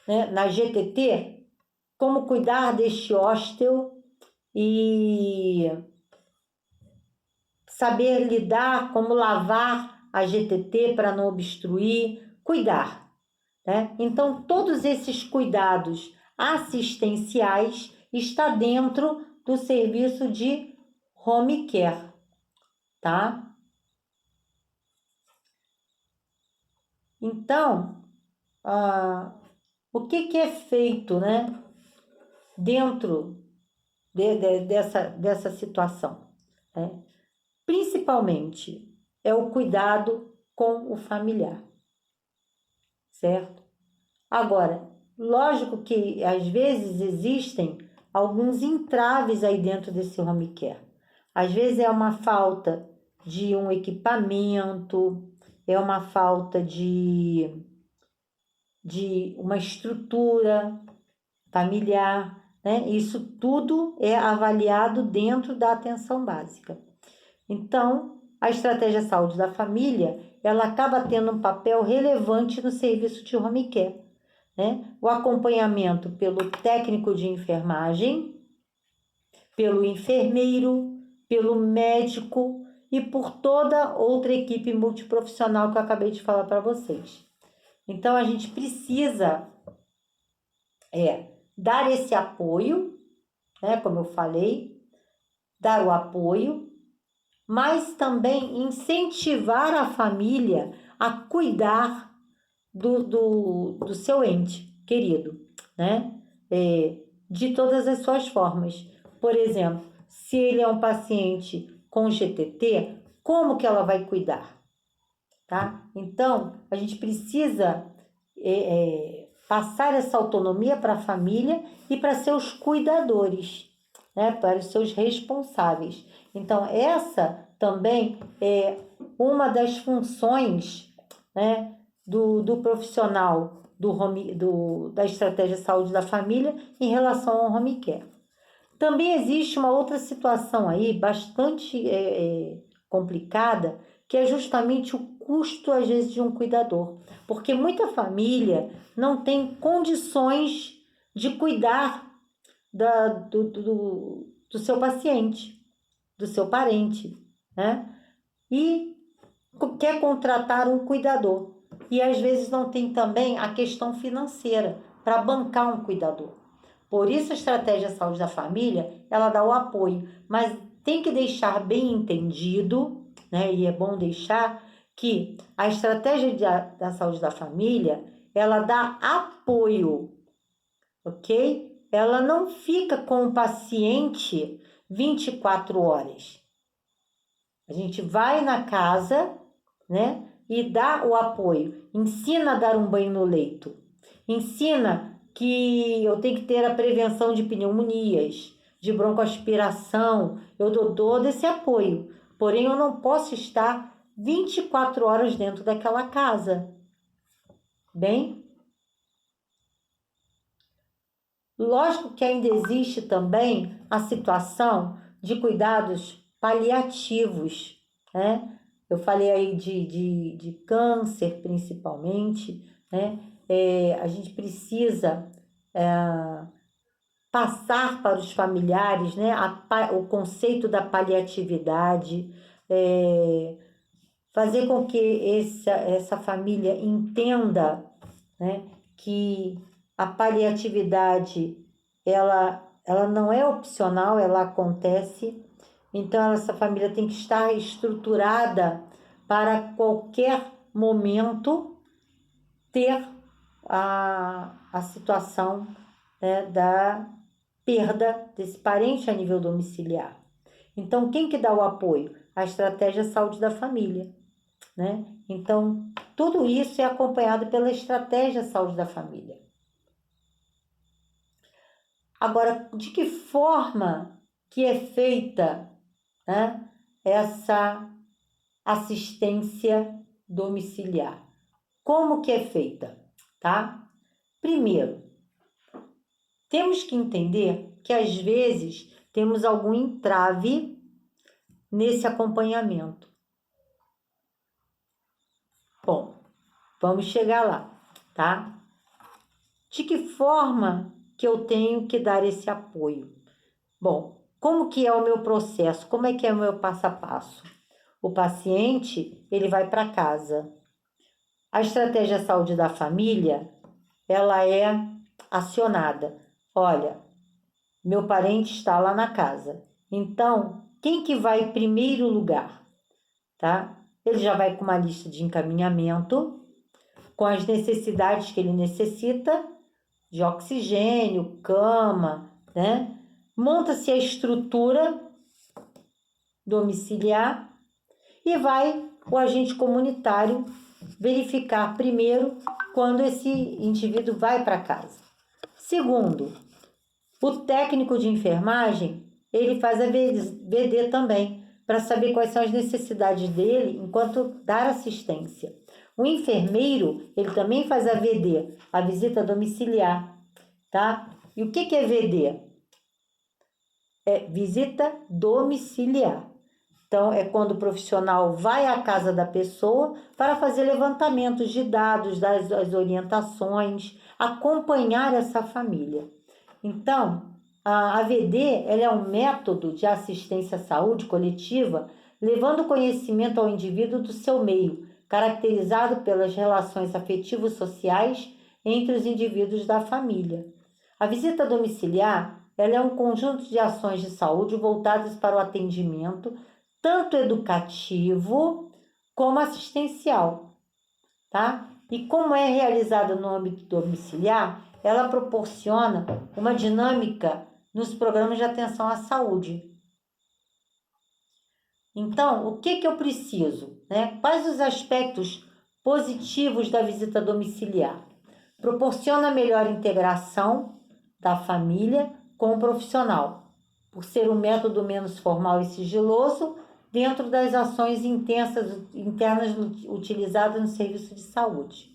né, na GTT, como cuidar deste hóstel e saber lidar, como lavar a GTT para não obstruir, cuidar, né? Então, todos esses cuidados assistenciais está dentro do serviço de home care, tá? Então, o que é feito, né, dentro dessa situação, né? Principalmente é o cuidado com o familiar, certo? Agora, lógico que às vezes existem alguns entraves aí dentro desse home care. Às vezes é uma falta de um equipamento, é uma falta de uma estrutura familiar, né? Isso tudo é avaliado dentro da atenção básica. Então, a estratégia saúde da família, ela acaba tendo um papel relevante no serviço de home care, né? O acompanhamento pelo técnico de enfermagem, pelo enfermeiro, pelo médico e por toda outra equipe multiprofissional que eu acabei de falar para vocês. Então, a gente precisa dar esse apoio, né? Como eu falei, dar o apoio, mas também incentivar a família a cuidar do seu ente querido, né? De todas as suas formas. Por exemplo, se ele é um paciente com GTT, como que ela vai cuidar, tá? Então, a gente precisa passar essa autonomia para a família e para seus cuidadores, né? Para os seus responsáveis. Então, essa também é uma das funções, né, do profissional da estratégia saúde da família em relação ao home care. Também existe uma outra situação aí bastante complicada, que é justamente o custo, às vezes, de um cuidador. Porque muita família não tem condições de cuidar do seu paciente, do seu parente, né? E quer contratar um cuidador. E às vezes não tem também a questão financeira para bancar um cuidador. Por isso a estratégia saúde da família, ela dá o apoio, mas tem que deixar bem entendido, né? E é bom deixar que a estratégia da saúde da família, ela dá apoio, ok? Ela não fica com o paciente 24 horas. A gente vai na casa, né? E dá o apoio. Ensina a dar um banho no leito. Ensina que eu tenho que ter a prevenção de pneumonias, de broncoaspiração. Eu dou todo esse apoio. Porém, eu não posso estar 24 horas dentro daquela casa. Bem? Lógico que ainda existe também a situação de cuidados paliativos, né? Eu falei aí de câncer, principalmente, né? A gente precisa passar para os familiares, né? O conceito da paliatividade, fazer com que essa família entenda, né, que a paliatividade, ela não é opcional, ela acontece. Então, essa família tem que estar estruturada para qualquer momento ter a situação, né, da perda desse parente a nível domiciliar. Então, quem que dá o apoio? A estratégia saúde da família, né? Então, tudo isso é acompanhado pela estratégia saúde da família. Agora, de que forma que é feita, né, essa assistência domiciliar? Como que é feita, tá? Primeiro, temos que entender que às vezes temos algum entrave nesse acompanhamento. Bom, vamos chegar lá, tá? De que forma que eu tenho que dar esse apoio? Bom, como que é o meu processo? Como é que é o meu passo a passo? O paciente, ele vai para casa. A estratégia saúde da família, ela é acionada. Olha, meu parente está lá na casa. Então, quem que vai em primeiro lugar? Tá? Ele já vai com uma lista de encaminhamento, com as necessidades que ele necessita, de oxigênio, cama, né? Monta-se a estrutura domiciliar e vai o agente comunitário verificar primeiro quando esse indivíduo vai para casa. Segundo, o técnico de enfermagem, ele faz a VD também, para saber quais são as necessidades dele enquanto dar assistência. O enfermeiro, ele também faz a VD, a visita domiciliar, tá? E o que é VD? É visita domiciliar. Então, é quando o profissional vai à casa da pessoa para fazer levantamentos de dados, dar as orientações, acompanhar essa família. Então, a AVD ela é um método de assistência à saúde coletiva, levando conhecimento ao indivíduo do seu meio, caracterizado pelas relações afetivos-sociais entre os indivíduos da família. A visita domiciliar ela é um conjunto de ações de saúde voltadas para o atendimento, tanto educativo como assistencial, tá? E como é realizada no âmbito domiciliar, ela proporciona uma dinâmica nos programas de atenção à saúde. Então, o que eu preciso, né? Quais os aspectos positivos da visita domiciliar? Proporciona melhor integração da família com o profissional, por ser um método menos formal e sigiloso dentro das ações internas utilizadas no serviço de saúde.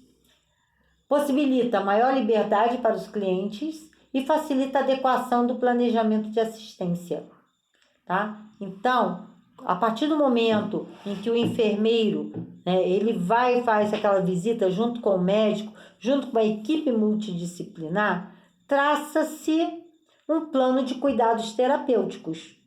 Possibilita maior liberdade para os clientes e facilita a adequação do planejamento de assistência, tá? Então, a partir do momento em que o enfermeiro, né, ele vai e faz aquela visita junto com o médico, junto com a equipe multidisciplinar, traça-se um plano de cuidados terapêuticos.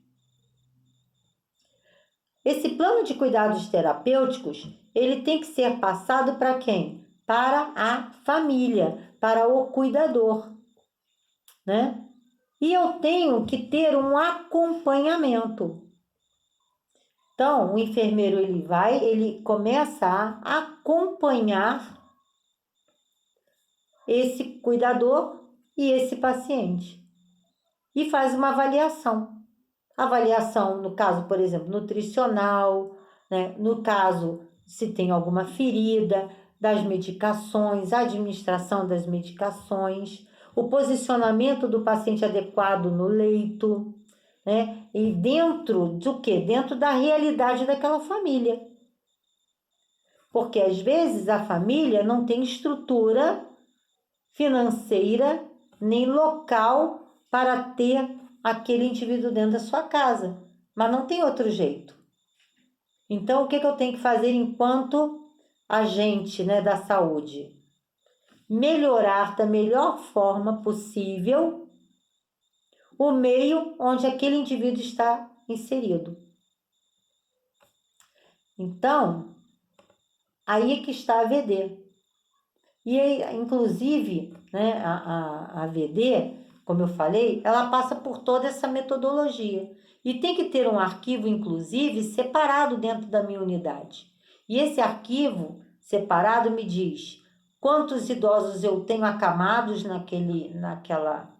Esse plano de cuidados terapêuticos, ele tem que ser passado para quem? Para a família, para o cuidador, né? E eu tenho que ter um acompanhamento. Então, o enfermeiro ele começa a acompanhar esse cuidador e esse paciente e faz uma avaliação. Avaliação, no caso, por exemplo, nutricional, né? No caso, se tem alguma ferida, das medicações, a administração das medicações, o posicionamento do paciente adequado no leito, né? E dentro do quê? Dentro da realidade daquela família. Porque às vezes a família não tem estrutura financeira nem local para ter aquele indivíduo dentro da sua casa, mas não tem outro jeito. Então, o que eu tenho que fazer enquanto agente, né, da saúde? Melhorar da melhor forma possível o meio onde aquele indivíduo está inserido. Então, aí é que está a VD. E aí, inclusive, né, a VD, como eu falei, ela passa por toda essa metodologia. E tem que ter um arquivo, inclusive, separado dentro da minha unidade. E esse arquivo separado me diz quantos idosos eu tenho acamados naquela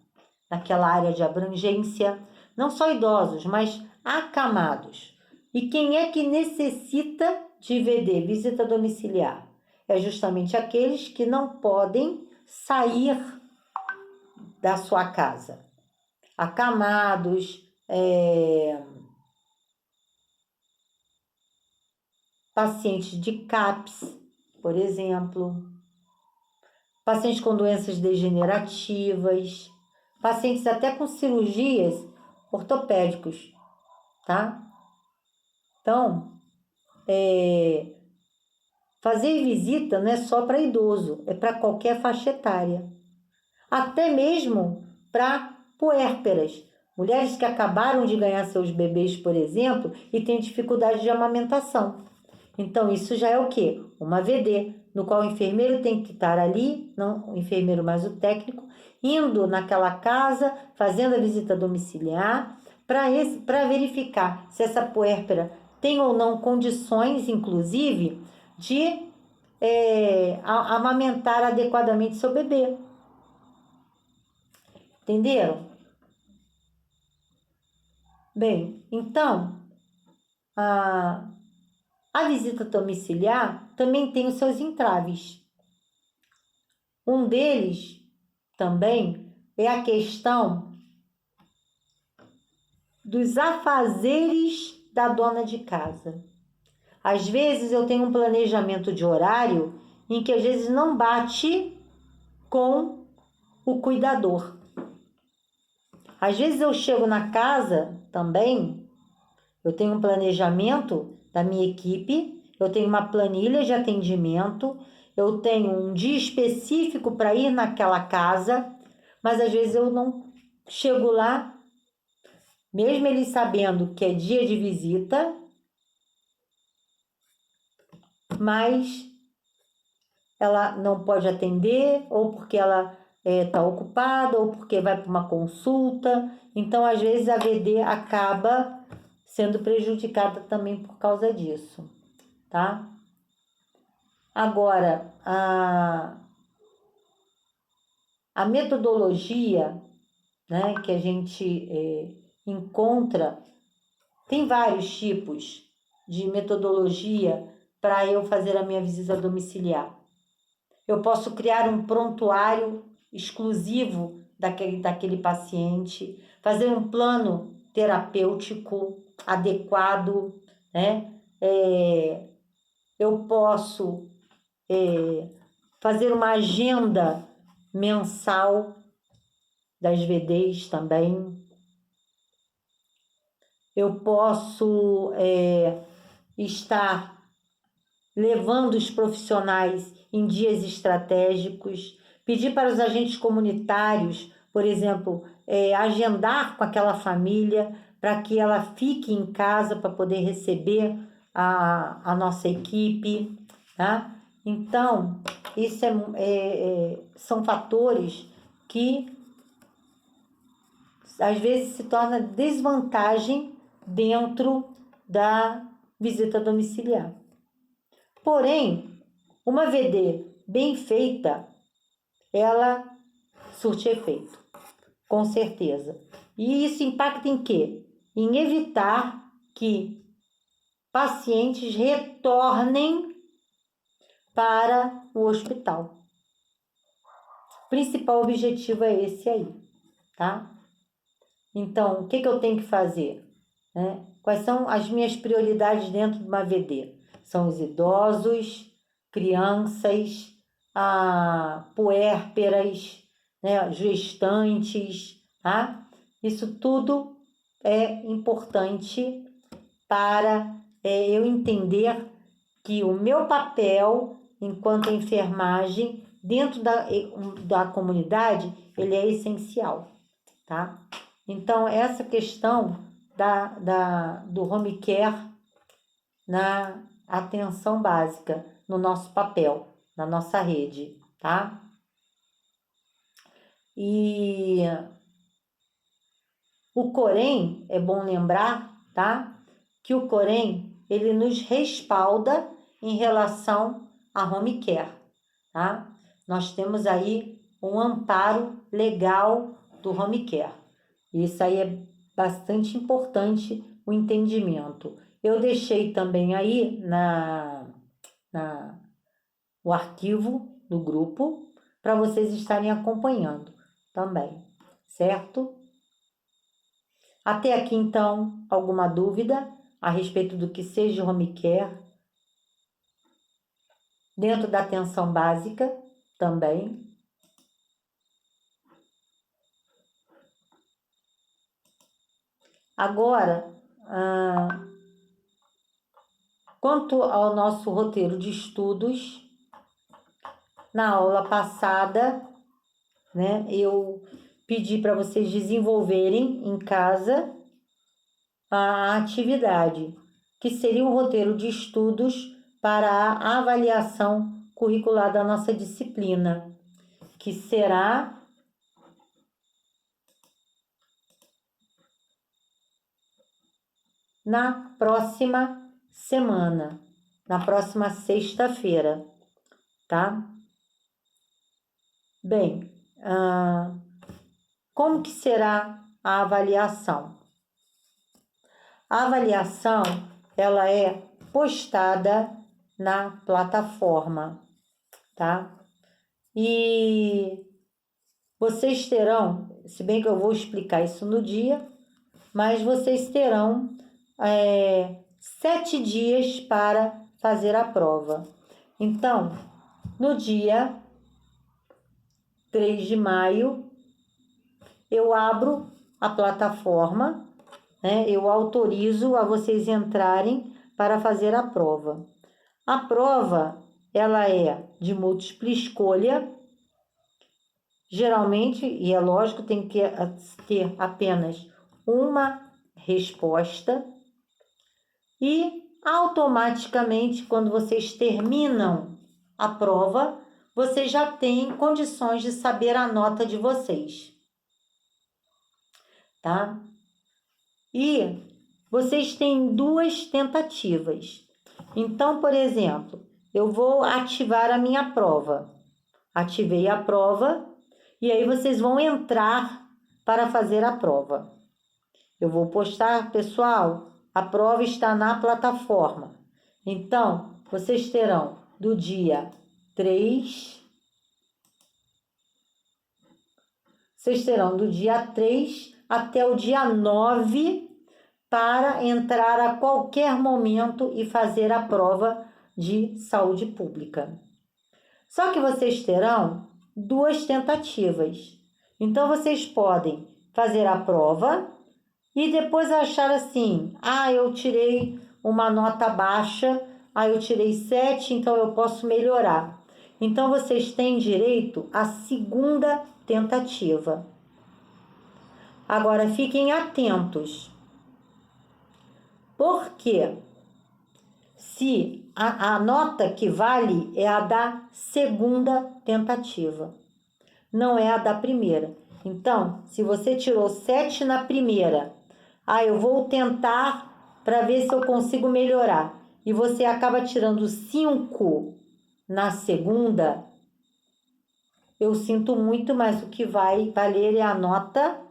área de abrangência. Não só idosos, mas acamados. E quem é que necessita de VD, visita domiciliar? É justamente aqueles que não podem sair da sua casa. Acamados, pacientes de CAPS, por exemplo, pacientes com doenças degenerativas, pacientes até com cirurgias ortopédicos, tá? Então, fazer visita não é só para idoso, é para qualquer faixa etária. até mesmo para puérperas. Mulheres que acabaram de ganhar seus bebês, por exemplo, e têm dificuldade de amamentação. Então, isso já é o quê? Uma VD, no qual o enfermeiro tem que estar ali, não o enfermeiro, mas o técnico, indo naquela casa, fazendo a visita domiciliar, para verificar se essa puérpera tem ou não condições, inclusive, de amamentar adequadamente seu bebê. Entenderam? Bem, então, a visita domiciliar também tem os seus entraves. Um deles também é a questão dos afazeres da dona de casa. Às vezes eu tenho um planejamento de horário em que às vezes não bate com o cuidador. Às vezes eu chego na casa também, eu tenho um planejamento da minha equipe, eu tenho uma planilha de atendimento, eu tenho um dia específico para ir naquela casa, mas às vezes eu não chego lá, mesmo eles sabendo que é dia de visita, mas ela não pode atender, ou porque ela está ocupada, ou porque vai para uma consulta. Então, às vezes, a VD acaba sendo prejudicada também por causa disso, tá? Agora, a metodologia, né, que a gente encontra, tem vários tipos de metodologia para eu fazer a minha visita domiciliar. Eu posso criar um prontuário exclusivo daquele paciente, fazer um plano terapêutico adequado, né? Eu posso fazer uma agenda mensal das VDs também. Eu posso estar levando os profissionais em dias estratégicos, pedir para os agentes comunitários, por exemplo, agendar com aquela família para que ela fique em casa para poder receber a nossa equipe, tá? Então, isso são fatores que às vezes se torna desvantagem dentro da visita domiciliar. Porém, uma VD bem feita, ela surte efeito, com certeza. E isso impacta em quê? Em evitar que pacientes retornem para o hospital. O principal objetivo é esse aí, tá? Então, o que eu tenho que fazer? Quais são as minhas prioridades dentro de uma VD? São os idosos, crianças, puérperas, né, gestantes, tá? Isso tudo é importante para eu entender que o meu papel enquanto enfermagem dentro da comunidade, ele é essencial, tá? Então, essa questão do home care na atenção básica, no nosso papel, na nossa rede, tá? E o Corém, é bom lembrar, tá? Que o Corém, ele nos respalda em relação a home care, tá? Nós temos aí um amparo legal do home care. Isso aí é bastante importante o entendimento. Eu deixei também aí o arquivo do grupo para vocês estarem acompanhando também, certo? Até aqui, então, alguma dúvida a respeito do que seja home care? Dentro da atenção básica também. Agora, quanto ao nosso roteiro de estudos, na aula passada, né? Eu pedi para vocês desenvolverem em casa a atividade, que seria um roteiro de estudos para a avaliação curricular da nossa disciplina, que será na próxima semana, na próxima sexta-feira, tá? Bem, como que será a avaliação? A avaliação, ela é postada na plataforma, tá? E vocês terão, se bem que eu vou explicar isso no dia, mas vocês terão 7 dias para fazer a prova. Então, no dia 3 de maio, eu abro a plataforma, né? Eu autorizo a vocês entrarem para fazer a prova. A prova, ela é de múltipla escolha, geralmente, e é lógico, tem que ter apenas uma resposta, e automaticamente, quando vocês terminam a prova, vocês já têm condições de saber a nota de vocês, tá? E vocês têm 2 tentativas. Então, por exemplo, eu vou ativar a minha prova. Ativei a prova e aí vocês vão entrar para fazer a prova. Eu vou postar, pessoal, a prova está na plataforma. Então, vocês terão do dia 3, vocês terão do dia 3 até o dia 9 para entrar a qualquer momento e fazer a prova de saúde pública. Só que vocês terão 2 tentativas. Então, vocês podem fazer a prova e depois achar assim, eu tirei uma nota baixa, eu tirei 7, então eu posso melhorar. Então, vocês têm direito à segunda tentativa. Agora, fiquem atentos. Porque se a nota que vale é a da segunda tentativa, não é a da primeira. Então, se você tirou 7 na primeira, eu vou tentar para ver se eu consigo melhorar, e você acaba tirando 5 na segunda, eu sinto muito, mas o que vai valer é a nota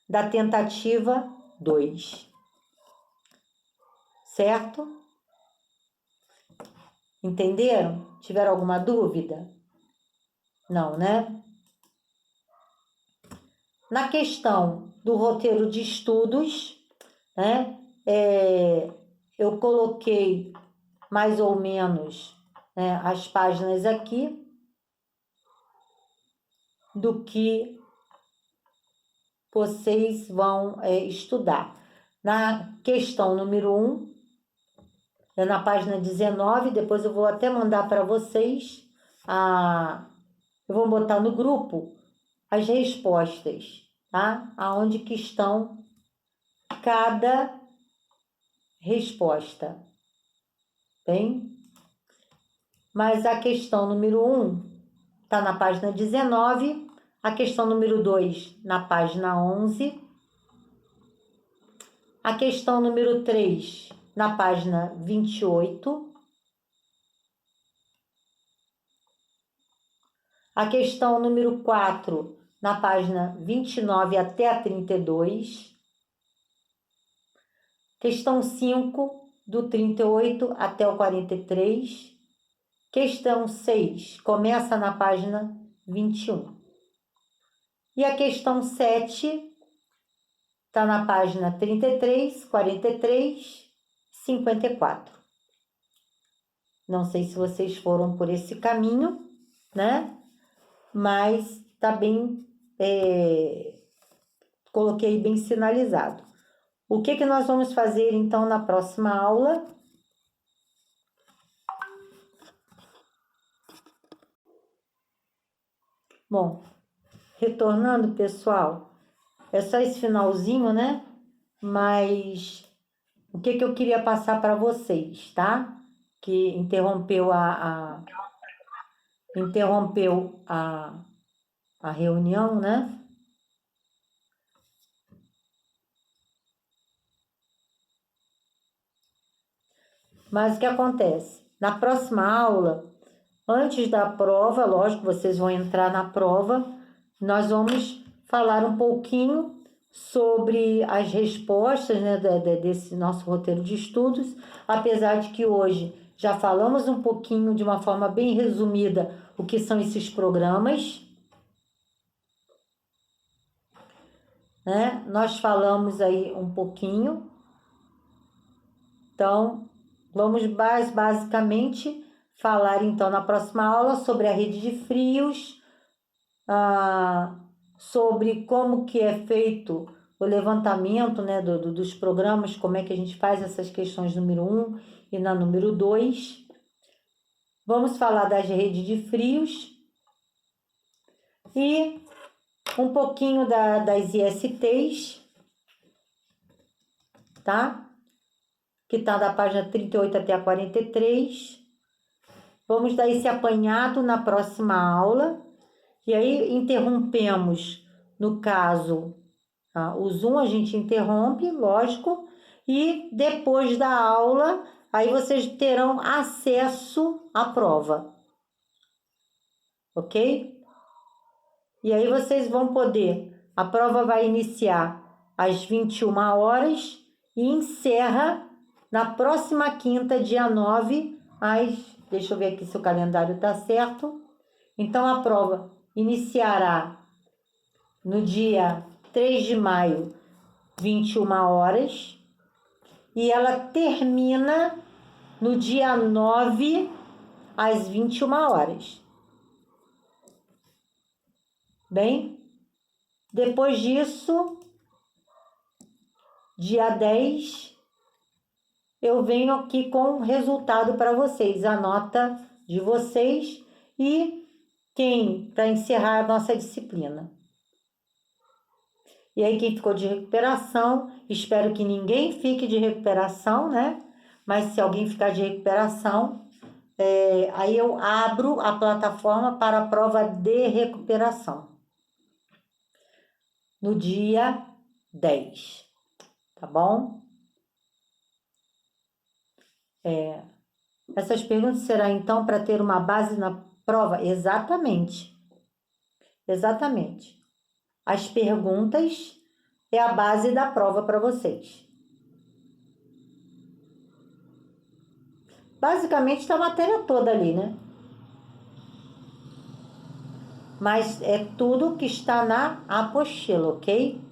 da tentativa 2. Certo? Entenderam? Tiveram alguma dúvida? Não, né? Na questão do roteiro de estudos, né? Eu coloquei mais ou menos, né, as páginas aqui do que vocês vão estudar. Na questão número 1, na página 19, depois eu vou até mandar para vocês, eu vou botar no grupo as respostas, tá? Aonde que estão cada resposta, bem? Mas a questão número 1 está na página 19, a questão número 2 na página 11, a questão número 3 na página 28, a questão número 4 na página 29 até a 32, questão 5 do 38 até o 43, questão 6 começa na página 21. E a questão 7 está na página 33, 43, 54. Não sei se vocês foram por esse caminho, né? Mas tá bem, coloquei bem sinalizado. O que nós vamos fazer, então, na próxima aula? Bom, retornando, pessoal, é só esse finalzinho, né? Mas o que eu queria passar para vocês, tá? Que interrompeu a reunião, né? Mas o que acontece? Na próxima aula, antes da prova, lógico, vocês vão entrar na prova, nós vamos falar um pouquinho sobre as respostas, né, desse nosso roteiro de estudos, apesar de que hoje já falamos um pouquinho, de uma forma bem resumida, o que são esses programas, né? Nós falamos aí um pouquinho, então vamos basicamente falar então na próxima aula sobre a rede de frios, sobre como que é feito o levantamento, né, dos programas, como é que a gente faz essas questões número 1 e na número 2. Vamos falar das redes de frios e um pouquinho das ISTs, tá? Que tá da página 38 até a 43. Vamos dar esse apanhado na próxima aula. E aí interrompemos, no caso, o Zoom a gente interrompe, lógico, e depois da aula, aí vocês terão acesso à prova, ok? E aí vocês vão poder, a prova vai iniciar às 21 horas e encerra na próxima quinta, dia 9, deixa eu ver aqui se o calendário está certo. Então, a prova iniciará no dia 3 de maio, 21 horas, e ela termina no dia 9, às 21 horas. Bem, depois disso, dia 10, eu venho aqui com o resultado para vocês, a nota de vocês e para encerrar a nossa disciplina. E aí, quem ficou de recuperação, espero que ninguém fique de recuperação, né? Mas se alguém ficar de recuperação, aí eu abro a plataforma para a prova de recuperação. No dia 10, tá bom? Essas perguntas serão, então, para ter uma base na prova? Exatamente. Exatamente. As perguntas é a base da prova para vocês. Basicamente está a matéria toda ali, né? Mas é tudo que está na apostila, ok?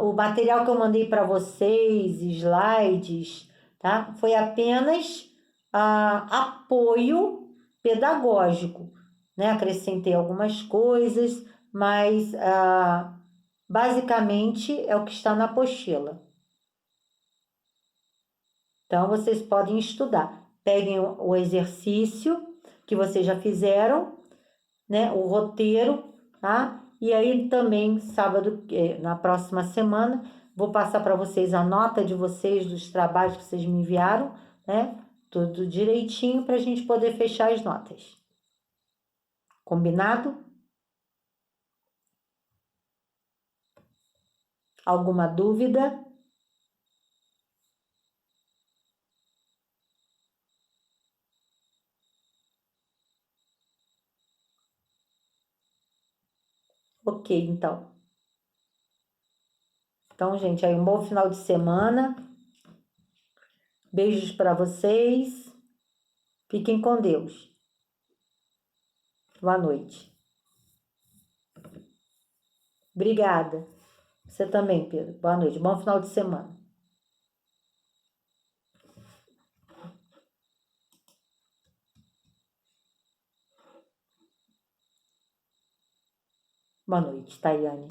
O material que eu mandei para vocês, slides, tá? Foi apenas apoio pedagógico, né? Acrescentei algumas coisas, mas basicamente é o que está na apostila. Então, vocês podem estudar. Peguem o exercício que vocês já fizeram, né? O roteiro, tá? E aí também, sábado, na próxima semana, vou passar para vocês a nota de vocês, dos trabalhos que vocês me enviaram, né? Tudo direitinho para a gente poder fechar as notas. Combinado? Alguma dúvida? Ok, então. Então, gente, aí um bom final de semana. Beijos para vocês. Fiquem com Deus. Boa noite. Obrigada. Você também, Pedro. Boa noite. Bom final de semana. Boa noite, Tayane.